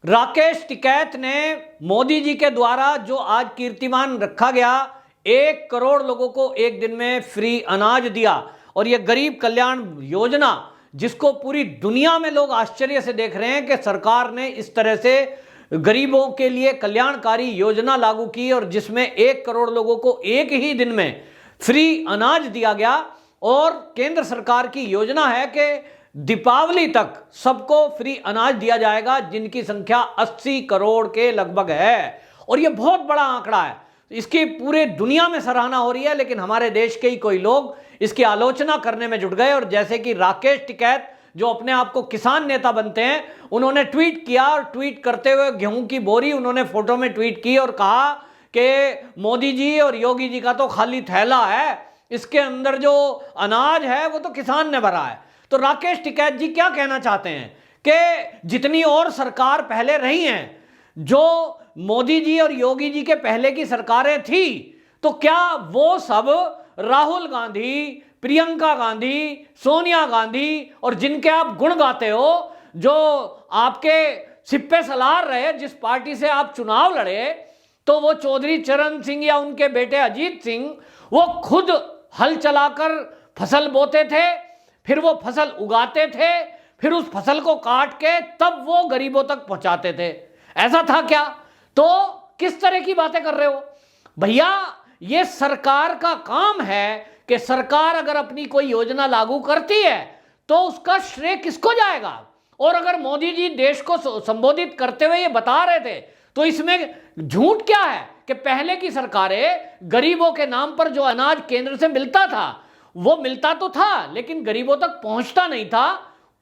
राकेश टिकैत ने मोदी जी के द्वारा जो आज कीर्तिमान रखा गया, 1 करोड़ लोगों को एक दिन में फ्री अनाज दिया, और यह गरीब कल्याण योजना जिसको पूरी दुनिया में लोग आश्चर्य से देख रहे हैं कि सरकार ने इस तरह से गरीबों के लिए कल्याणकारी योजना लागू की और जिसमें 1 करोड़ लोगों को एक ही दिन में फ्री अनाज दिया गया। और केंद्र सरकार की योजना है कि दीपावली तक सबको फ्री अनाज दिया जाएगा, जिनकी संख्या 80 करोड़ के लगभग है। और यह बहुत बड़ा आंकड़ा है, इसकी पूरे दुनिया में सराहना हो रही है, लेकिन हमारे देश के ही कोई लोग इसकी आलोचना करने में जुट गए। और जैसे कि राकेश टिकैत जो अपने आप को किसान नेता बनते हैं, उन्होंने ट्वीट किया और ट्वीट करते हुए गेहूं की बोरी उन्होंने फोटो में ट्वीट की और कहा कि मोदी जी और योगी जी का तो खाली थैला है, इसके अंदर जो अनाज है वो तो किसान ने भरा है। तो राकेश टिकैत जी क्या कहना चाहते हैं कि जितनी और सरकार पहले रही हैं, जो मोदी जी और योगी जी के पहले की सरकारें थी, तो क्या वो सब राहुल गांधी, प्रियंका गांधी, सोनिया गांधी और जिनके आप गुण गाते हो, जो आपके सिप्पे सलार रहे, जिस पार्टी से आप चुनाव लड़े, तो वो चौधरी चरण सिंह या उनके बेटे अजीत सिंह, वो खुद हल चलाकर फसल बोते थे, फिर वो फसल उगाते थे, फिर उस फसल को काट के तब वो गरीबों तक पहुंचाते थे। ऐसा था क्या? तो किस तरह की बातें कर रहे हो भैया? ये सरकार का काम है कि सरकार अगर अपनी कोई योजना लागू करती है तो उसका श्रेय किसको जाएगा? और अगर मोदी जी देश को संबोधित करते हुए ये बता रहे थे, तो इसमें झूठ क्या है कि पहले की सरकारें गरीबों के नाम पर जो अनाज केंद्र से मिलता था, वो मिलता तो था लेकिन गरीबों तक पहुंचता नहीं था,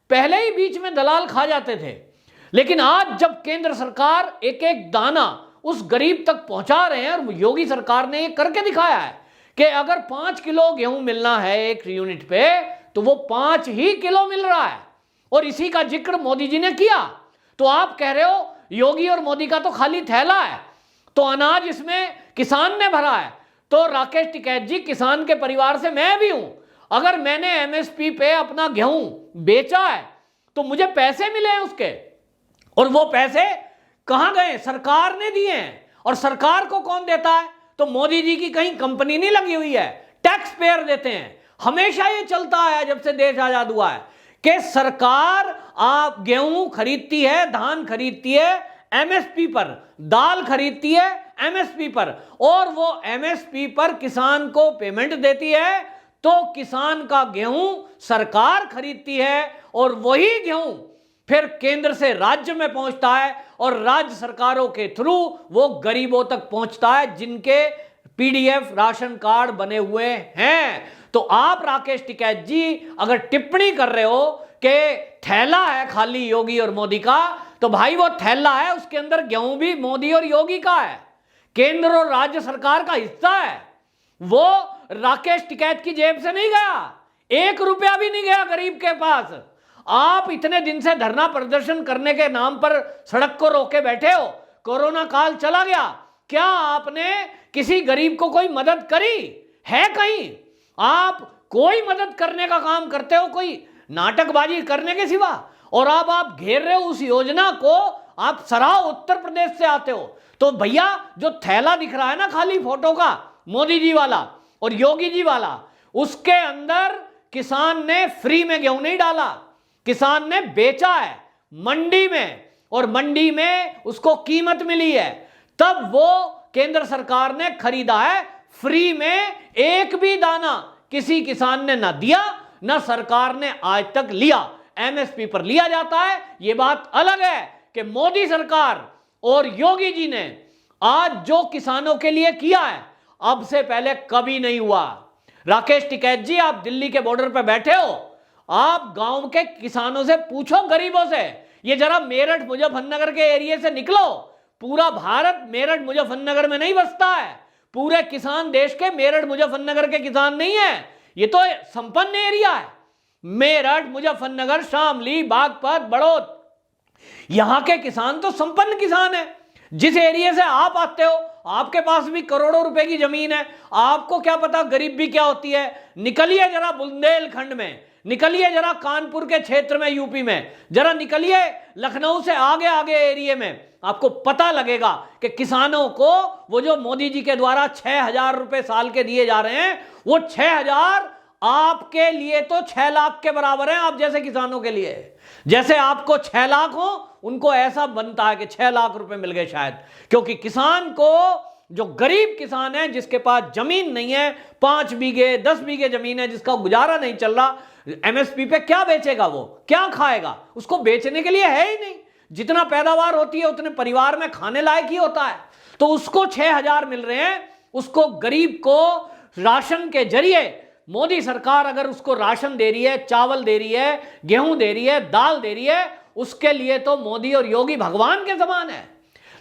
पहले ही बीच में दलाल खा जाते थे। लेकिन आज जब केंद्र सरकार एक एक दाना उस गरीब तक पहुंचा रहे हैं, और योगी सरकार ने ये करके दिखाया है कि अगर 5 किलो गेहूं मिलना है एक यूनिट पे, तो वो 5 ही किलो मिल रहा है। और इसी का जिक्र मोदी जी ने किया। तो आप कह रहे हो योगी और मोदी का तो खाली थैला है, तो अनाज इसमें किसान ने भरा है। तो राकेश टिकैत जी, किसान के परिवार से मैं भी हूं, अगर मैंने एमएसपी पे अपना गेहूं बेचा है तो मुझे पैसे मिले हैं उसके, और वो पैसे कहां गए? सरकार ने दिए हैं। और सरकार को कौन देता है? तो मोदी जी की कहीं कंपनी नहीं लगी हुई है, टैक्स पेयर देते हैं। हमेशा ये चलता है जब से देश आजाद हुआ है कि सरकार आप गेहूं खरीदती है, धान खरीदती है एमएसपी पर, दाल खरीदती है एमएसपी पर, और वो एमएसपी पर किसान को पेमेंट देती है। तो किसान का गेहूं सरकार खरीदती है और वही गेहूं फिर केंद्र से राज्य में पहुंचता है, और राज्य सरकारों के थ्रू वो गरीबों तक पहुंचता है जिनके पीडीएफ राशन कार्ड बने हुए हैं। तो आप राकेश टिकैत जी अगर टिप्पणी कर रहे हो कि थैला है खाली योगी और मोदी का, तो भाई वो थैला है, उसके अंदर गेहूं भी मोदी और योगी का है, केंद्र और राज्य सरकार का हिस्सा है। वो राकेश टिकैत की जेब से नहीं गया, 1 रुपया भी नहीं गया गरीब के पास। आप इतने दिन से धरना प्रदर्शन करने के नाम पर सड़क को रोके बैठे हो, कोरोना काल चला गया, क्या आपने किसी गरीब को कोई मदद करी है? कहीं आप कोई मदद करने का काम करते हो कोई नाटकबाजी करने के सिवा? और अब आप घेर रहे हो उस योजना को, आप सराव उत्तर प्रदेश से आते हो। तो भैया जो थैला दिख रहा है ना खाली फोटो का, मोदी जी वाला और योगी जी वाला, उसके अंदर किसान ने फ्री में गेहूं नहीं डाला, किसान ने बेचा है मंडी में, और मंडी में उसको कीमत मिली है, तब वो केंद्र सरकार ने खरीदा है। फ्री में एक भी दाना किसी किसान ने ना दिया, ना सरकार ने आज तक लिया। एमएसपी पर लिया जाता है। यह बात अलग है कि मोदी सरकार और योगी जी ने आज जो किसानों के लिए किया है, अब से पहले कभी नहीं हुआ। राकेश टिकैत जी, आप दिल्ली के बॉर्डर पर बैठे हो, आप गांव के किसानों से पूछो, गरीबों से, ये जरा मेरठ मुजफ्फरनगर के एरिया से निकलो। पूरा भारत मेरठ मुजफ्फरनगर में नहीं बसता है, पूरे किसान देश के मेरठ मुजफ्फरनगर के किसान नहीं है, ये तो संपन्न एरिया है। मेरठ, मुजफ्फरनगर, शामली, बागपत, बड़ौद, यहां के किसान तो संपन्न किसान है। जिस एरिया से आप आते हो, आपके पास भी करोड़ों रुपए की जमीन है, आपको क्या पता गरीबी क्या होती है? निकलिए जरा बुंदेलखंड में, निकलिए जरा कानपुर के क्षेत्र में, यूपी में, जरा निकलिए लखनऊ से आगे आगे एरिया में, आपको पता लगेगा कि किसानों को वो जो मोदी जी के द्वारा 6,000 रुपए साल के दिए जा रहे हैं, वो 6,000 आपके लिए तो 6 लाख के बराबर है। आप जैसे किसानों के लिए जैसे आपको 6 लाख हो, उनको ऐसा बनता है कि 6 लाख रुपए मिल गए शायद, क्योंकि किसान को, जो गरीब किसान है जिसके पास जमीन नहीं है, 5 बीघे 10 बीघे जमीन है, जिसका गुजारा नहीं चल रहा, एमएसपी पे क्या बेचेगा, वो क्या खाएगा, उसको बेचने के लिए है ही नहीं। जितना पैदावार होती है उतने परिवार में खाने लायक ही होता है। तो उसको 6,000 मिल रहे हैं, उसको गरीब को राशन के जरिए मोदी सरकार अगर उसको राशन दे रही है, चावल दे रही है, गेहूं दे रही है, दाल दे रही है, उसके लिए तो मोदी और योगी भगवान के समान है।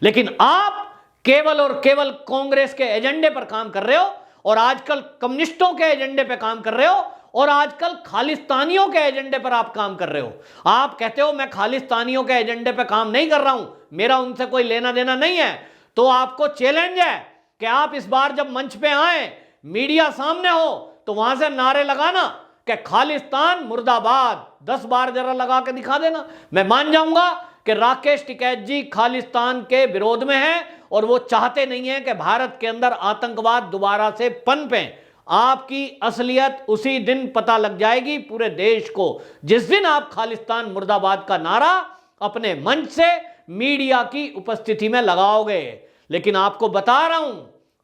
लेकिन आप केवल और केवल कांग्रेस के एजेंडे पर काम कर रहे हो, और आजकल कम्युनिस्टों के एजेंडे पर काम कर रहे हो, और आजकल खालिस्तानियों के एजेंडे पर आप काम कर रहे हो। आप कहते हो मैं खालिस्तानियों के एजेंडे पर काम नहीं कर रहा हूं, मेरा उनसे कोई लेना देना नहीं है। तो आपको चैलेंज है कि आप इस बार जब मंच पे आए, मीडिया सामने हो, तो वहां से नारे लगाना कि खालिस्तान मुर्दाबाद, 10 बार जरा लगा के दिखा देना। मैं मान जाऊंगा कि राकेश टिकैत जी खालिस्तान के विरोध में हैं, और वो चाहते नहीं है कि भारत के अंदर आतंकवाद दोबारा से पनपे। आपकी असलियत उसी दिन पता लग जाएगी पूरे देश को, जिस दिन आप खालिस्तान मुर्दाबाद का नारा अपने मंच से मीडिया की उपस्थिति में लगाओगे। लेकिन आपको बता रहा हूं,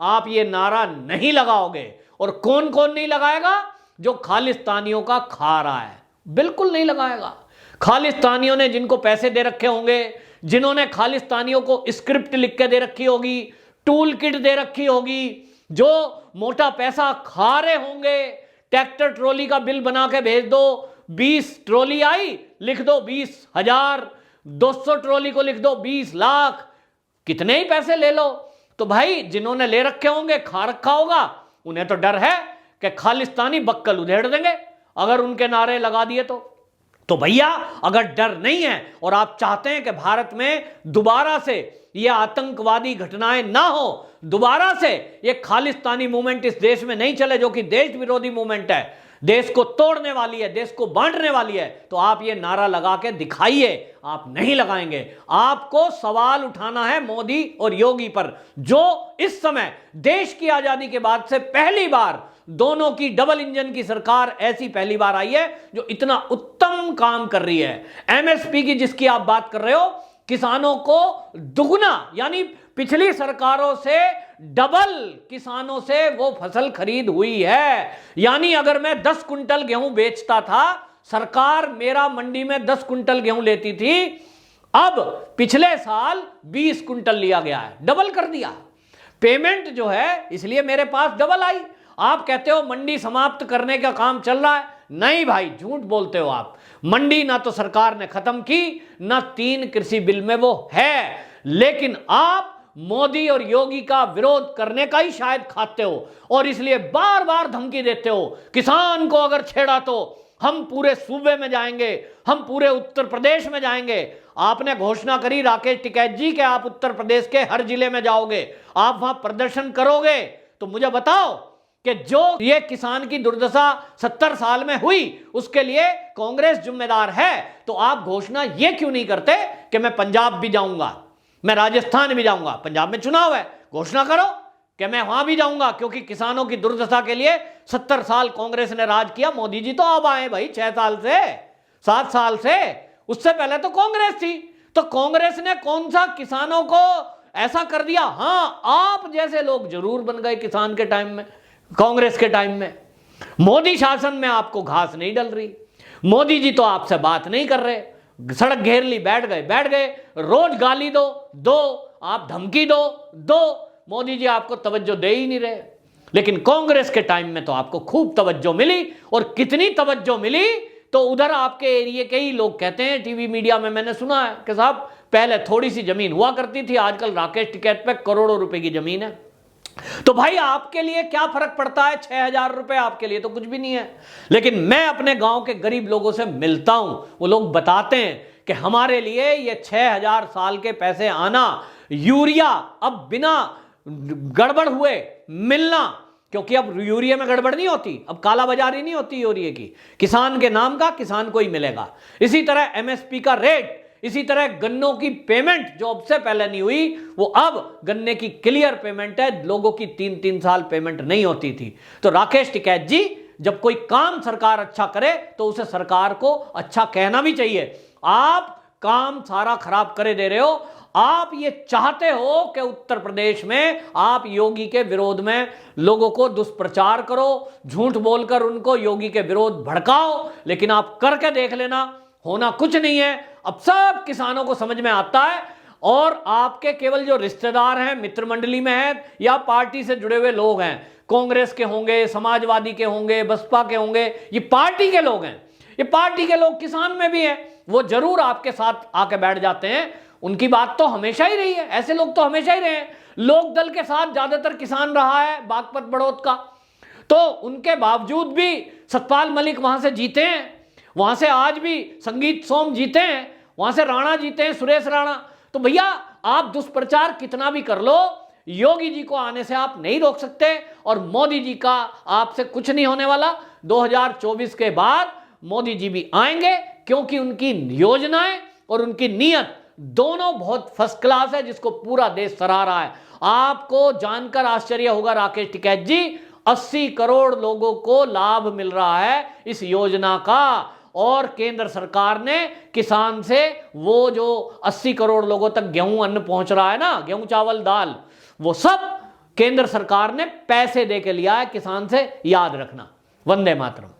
आप ये नारा नहीं लगाओगे। और कौन कौन नहीं लगाएगा? जो खालिस्तानियों का खा रहा है, बिल्कुल नहीं लगाएगा। खालिस्तानियों ने जिनको पैसे दे रखे होंगे, जिन्होंने खालिस्तानियों को स्क्रिप्ट लिख के दे रखी होगी, टूल किट दे रखी होगी, जो मोटा पैसा खा रहे होंगे, ट्रैक्टर ट्रॉली का बिल बना के भेज दो, 20 ट्रॉली आई, लिख दो 20,000, 200 ट्रॉली को लिख दो 20 लाख, कितने ही पैसे ले लो। तो भाई जिन्होंने ले रखे होंगे, खा रखा होगा, उन्हें तो डर है कि खालिस्तानी बक्कल उधेड़ देंगे अगर उनके नारे लगा दिए तो भैया अगर डर नहीं है और आप चाहते हैं कि भारत में दोबारा से ये आतंकवादी घटनाएं ना हो, दोबारा से ये खालिस्तानी मूवमेंट इस देश में नहीं चले, जो कि देश विरोधी मूवमेंट है, देश को तोड़ने वाली है, देश को बांटने वाली है, तो आप ये नारा लगा के दिखाइए। आप नहीं लगाएंगे। आपको सवाल उठाना है मोदी और योगी पर, जो इस समय देश की आजादी के बाद से पहली बार दोनों की डबल इंजन की सरकार ऐसी पहली बार आई है जो इतना उत्तम काम कर रही है। एमएसपी की जिसकी आप बात कर रहे हो, किसानों को दुगना, यानी पिछली सरकारों से डबल किसानों से वो फसल खरीद हुई है। यानी अगर मैं 10 कुंटल गेहूं बेचता था, सरकार मेरा मंडी में 10 कुंटल गेहूं लेती थी, अब पिछले साल 20 कुंटल लिया गया है, डबल कर दिया। पेमेंट जो है इसलिए मेरे पास डबल आई। आप कहते हो मंडी समाप्त करने का काम चल रहा है, नहीं भाई, झूठ बोलते हो आप। मंडी ना तो सरकार ने खत्म की, ना 3 कृषि बिल में वो है, लेकिन आप मोदी और योगी का विरोध करने का ही शायद खाते हो, और इसलिए बार बार धमकी देते हो, किसान को अगर छेड़ा तो हम पूरे सूबे में जाएंगे, हम पूरे उत्तर प्रदेश में जाएंगे। आपने घोषणा करी राकेश टिकैत जी के आप उत्तर प्रदेश के हर जिले में जाओगे, आप वहां प्रदर्शन करोगे। तो मुझे बताओ कि जो ये किसान की दुर्दशा 70 साल में हुई, उसके लिए कांग्रेस जिम्मेदार है, तो आप घोषणा ये क्यों नहीं करते कि मैं पंजाब भी जाऊंगा, मैं राजस्थान भी जाऊंगा, पंजाब में चुनाव है, घोषणा करो कि मैं वहां भी जाऊंगा, क्योंकि किसानों की दुर्दशा के लिए 70 साल कांग्रेस ने राज किया। मोदी जी तो अब आए भाई 6 साल से, 7 साल से, उससे पहले तो कांग्रेस थी। तो कांग्रेस ने कौन सा किसानों को ऐसा कर दिया? हां, आप जैसे लोग जरूर बन गए किसान के टाइम में, कांग्रेस के टाइम में। मोदी शासन में आपको घास नहीं डल रही, मोदी जी तो आपसे बात नहीं कर रहे, सड़क घेर ली, बैठ गए, रोज गाली दो, आप धमकी दो, मोदी जी आपको तवज्जो दे ही नहीं रहे। लेकिन कांग्रेस के टाइम में तो आपको खूब तवज्जो मिली, और कितनी तवज्जो मिली तो उधर आपके एरिया के ही लोग कहते हैं, टीवी मीडिया में मैंने सुना है कि साहब पहले थोड़ी सी जमीन हुआ करती थी, आजकल राकेश टिकैत पे करोड़ों रुपए की जमीन है। तो भाई आपके लिए क्या फर्क पड़ता है? 6,000 रुपए आपके लिए तो कुछ भी नहीं है। लेकिन मैं अपने गांव के गरीब लोगों से मिलता हूं, वो लोग बताते हैं कि हमारे लिए ये 6,000 साल के पैसे आना, यूरिया अब बिना गड़बड़ हुए मिलना, क्योंकि अब यूरिया में गड़बड़ नहीं होती, अब काला बाजारी नहीं होती यूरिया की, किसान के नाम का किसान को ही मिलेगा। इसी तरह एमएसपी का रेट, इसी तरह गन्नों की पेमेंट जो अब से पहले नहीं हुई, वो अब गन्ने की क्लियर पेमेंट है। लोगों की 3-3 साल पेमेंट नहीं होती थी। तो राकेश टिकैत जी, जब कोई काम सरकार अच्छा करे तो उसे सरकार को अच्छा कहना भी चाहिए। आप काम सारा खराब करे दे रहे हो। आप ये चाहते हो कि उत्तर प्रदेश में आप योगी के विरोध में लोगों को दुष्प्रचार करो, झूठ बोलकर उनको योगी के विरोध भड़काओ, लेकिन आप करके देख लेना, होना कुछ नहीं है। अब सब किसानों को समझ में आता है, और आपके केवल जो रिश्तेदार हैं, मित्र मंडली में हैं या पार्टी से जुड़े हुए लोग हैं, कांग्रेस के होंगे, समाजवादी के होंगे, बसपा के होंगे, ये पार्टी के लोग हैं। ये पार्टी के लोग किसान में भी हैं, वो जरूर आपके साथ आके बैठ जाते हैं। उनकी बात तो हमेशा ही रही है, ऐसे लोग तो हमेशा ही रहे हैं। लोक दल के साथ ज्यादातर किसान रहा है बागपत बड़ौत का, तो उनके बावजूद भी सतपाल मलिक वहां से जीते हैं, वहां से आज भी संगीत सोम जीते हैं, वहां से राणा जीते हैं, सुरेश राणा। तो भैया आप दुष्प्रचार कितना भी कर लो, योगी जी को आने से आप नहीं रोक सकते, और मोदी जी का आपसे कुछ नहीं होने वाला। 2024 के बाद मोदी जी भी आएंगे, क्योंकि उनकी योजनाएं और उनकी नीयत दोनों बहुत फर्स्ट क्लास है, जिसको पूरा देश सराह रहा है। आपको जानकर आश्चर्य होगा राकेश टिकैत जी, 80 करोड़ लोगों को लाभ मिल रहा है इस योजना का, और केंद्र सरकार ने किसान से वो जो 80 करोड़ लोगों तक गेहूं अन्न पहुंच रहा है ना, गेहूं चावल दाल, वो सब केंद्र सरकार ने पैसे दे के लिया है किसान से, याद रखना। वंदे मातरम।